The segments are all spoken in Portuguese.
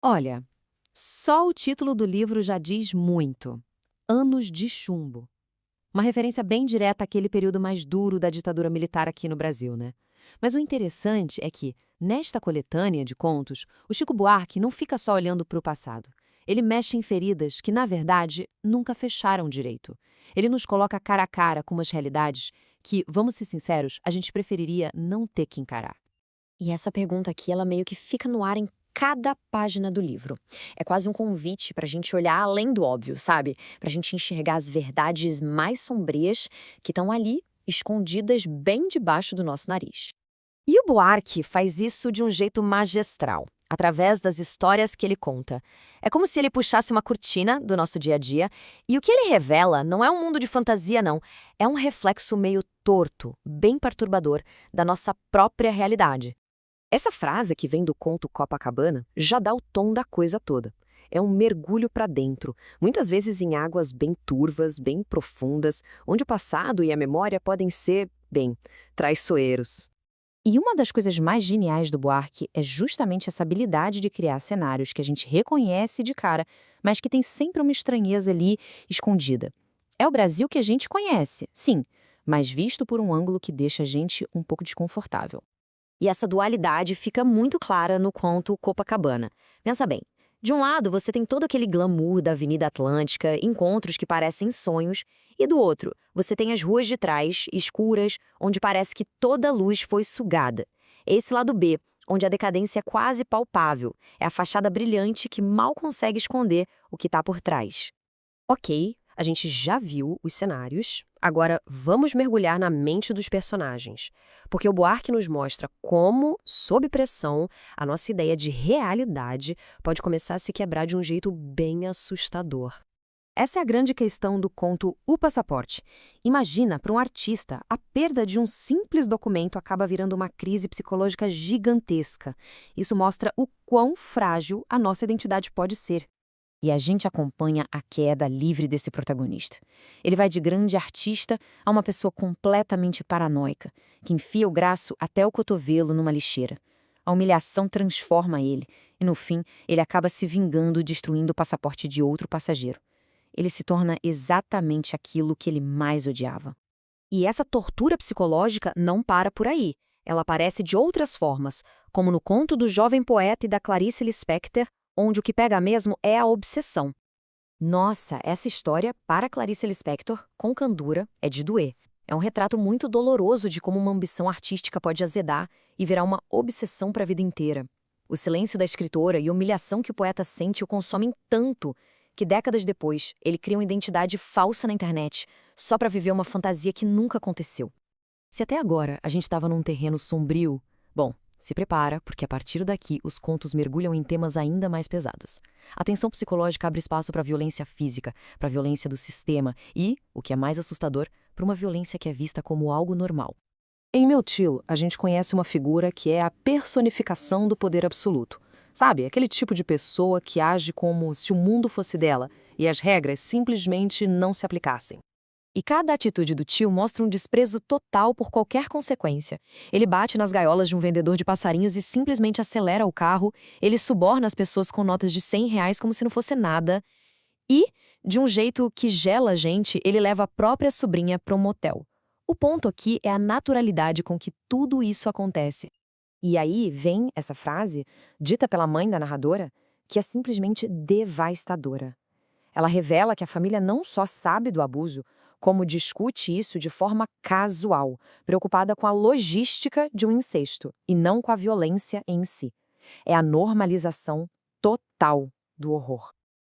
Olha, só o título do livro já diz muito. Anos de Chumbo. Uma referência bem direta àquele período mais duro da ditadura militar aqui no Brasil, né? Mas o interessante é que, nesta coletânea de contos, o Chico Buarque não fica só olhando para o passado. Ele mexe em feridas que, na verdade, nunca fecharam direito. Ele nos coloca cara a cara com umas realidades que, vamos ser sinceros, a gente preferiria não ter que encarar. E essa pergunta aqui, ela meio que fica no ar em cada página do livro. É quase um convite para a gente olhar além do óbvio, sabe? Para a gente enxergar as verdades mais sombrias que estão ali, escondidas bem debaixo do nosso nariz. E o Buarque faz isso de um jeito magistral, através das histórias que ele conta. É como se ele puxasse uma cortina do nosso dia a dia, e o que ele revela não é um mundo de fantasia, não. É um reflexo meio torto, bem perturbador, da nossa própria realidade. Essa frase que vem do conto Copacabana já dá o tom da coisa toda. É um mergulho para dentro, muitas vezes em águas bem turvas, bem profundas, onde o passado e a memória podem ser, bem, traiçoeiros. E uma das coisas mais geniais do Buarque é justamente essa habilidade de criar cenários que a gente reconhece de cara, mas que tem sempre uma estranheza ali escondida. É o Brasil que a gente conhece, sim, mas visto por um ângulo que deixa a gente um pouco desconfortável. E essa dualidade fica muito clara no conto Copacabana. Pensa bem, de um lado você tem todo aquele glamour da Avenida Atlântica, encontros que parecem sonhos, e do outro você tem as ruas de trás, escuras, onde parece que toda a luz foi sugada. Esse lado B, onde a decadência é quase palpável, é a fachada brilhante que mal consegue esconder o que está por trás. Ok, a gente já viu os cenários, agora vamos mergulhar na mente dos personagens. Porque o Buarque nos mostra como, sob pressão, a nossa ideia de realidade pode começar a se quebrar de um jeito bem assustador. Essa é a grande questão do conto O Passaporte. Imagina, para um artista, a perda de um simples documento acaba virando uma crise psicológica gigantesca. Isso mostra o quão frágil a nossa identidade pode ser. E a gente acompanha a queda livre desse protagonista. Ele vai de grande artista a uma pessoa completamente paranoica, que enfia o braço até o cotovelo numa lixeira. A humilhação transforma ele, e no fim, ele acaba se vingando destruindo o passaporte de outro passageiro. Ele se torna exatamente aquilo que ele mais odiava. E essa tortura psicológica não para por aí. Ela aparece de outras formas, como no conto do jovem poeta e da Clarice Lispector, onde o que pega mesmo é a obsessão. Nossa, essa história, para Clarice Lispector, com candura, é de doer. É um retrato muito doloroso de como uma ambição artística pode azedar e virar uma obsessão para a vida inteira. O silêncio da escritora e a humilhação que o poeta sente o consomem tanto que décadas depois ele cria uma identidade falsa na internet, só para viver uma fantasia que nunca aconteceu. Se até agora a gente estava num terreno sombrio, bom, se prepara, porque a partir daqui os contos mergulham em temas ainda mais pesados. A tensão psicológica abre espaço para a violência física, para a violência do sistema e, o que é mais assustador, para uma violência que é vista como algo normal. Em Meu Tio, a gente conhece uma figura que é a personificação do poder absoluto. Sabe, aquele tipo de pessoa que age como se o mundo fosse dela e as regras simplesmente não se aplicassem. E cada atitude do tio mostra um desprezo total por qualquer consequência. Ele bate nas gaiolas de um vendedor de passarinhos e simplesmente acelera o carro, ele suborna as pessoas com notas de R$ 100 como se não fosse nada. E, de um jeito que gela a gente, ele leva a própria sobrinha para um motel. O ponto aqui é a naturalidade com que tudo isso acontece. E aí vem essa frase, dita pela mãe da narradora, que é simplesmente devastadora. Ela revela que a família não só sabe do abuso, como discute isso de forma casual, preocupada com a logística de um incesto e não com a violência em si. É a normalização total do horror.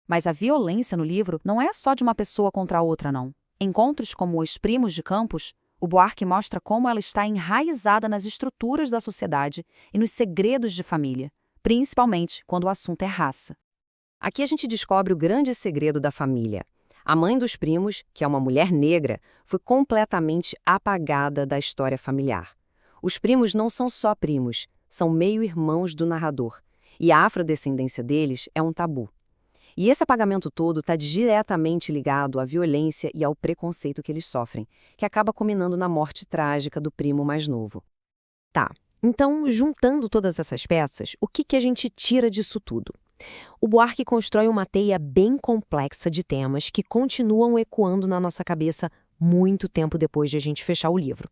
Mas a violência no livro não é só de uma pessoa contra a outra, não. Em contos como Os Primos de Campos, o Buarque mostra como ela está enraizada nas estruturas da sociedade e nos segredos de família, principalmente quando o assunto é raça. Aqui a gente descobre o grande segredo da família. A mãe dos primos, que é uma mulher negra, foi completamente apagada da história familiar. Os primos não são só primos, são meio-irmãos do narrador, e a afrodescendência deles é um tabu. E esse apagamento todo está diretamente ligado à violência e ao preconceito que eles sofrem, que acaba culminando na morte trágica do primo mais novo. Tá, então, juntando todas essas peças, o que a gente tira disso tudo? O Buarque constrói uma teia bem complexa de temas que continuam ecoando na nossa cabeça muito tempo depois de a gente fechar o livro.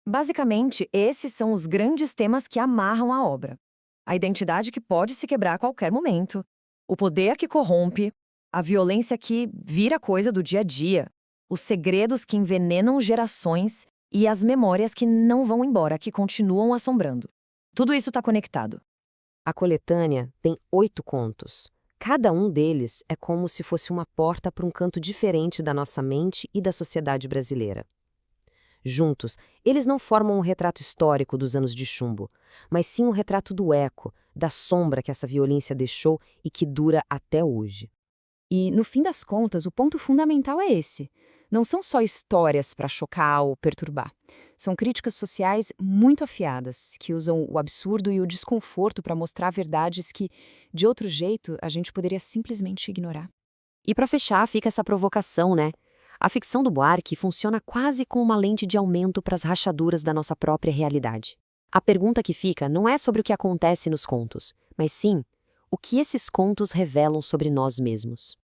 Basicamente, esses são os grandes temas que amarram a obra. A identidade que pode se quebrar a qualquer momento, o poder que corrompe, a violência que vira coisa do dia a dia, os segredos que envenenam gerações e as memórias que não vão embora, que continuam assombrando. Tudo isso está conectado. A coletânea tem 8 contos. Cada um deles é como se fosse uma porta para um canto diferente da nossa mente e da sociedade brasileira. Juntos, eles não formam um retrato histórico dos anos de chumbo, mas sim um retrato do eco, da sombra que essa violência deixou e que dura até hoje. E, no fim das contas, o ponto fundamental é esse. Não são só histórias para chocar ou perturbar. São críticas sociais muito afiadas, que usam o absurdo e o desconforto para mostrar verdades que, de outro jeito, a gente poderia simplesmente ignorar. E para fechar, fica essa provocação, né? A ficção do Buarque funciona quase como uma lente de aumento para as rachaduras da nossa própria realidade. A pergunta que fica não é sobre o que acontece nos contos, mas sim o que esses contos revelam sobre nós mesmos.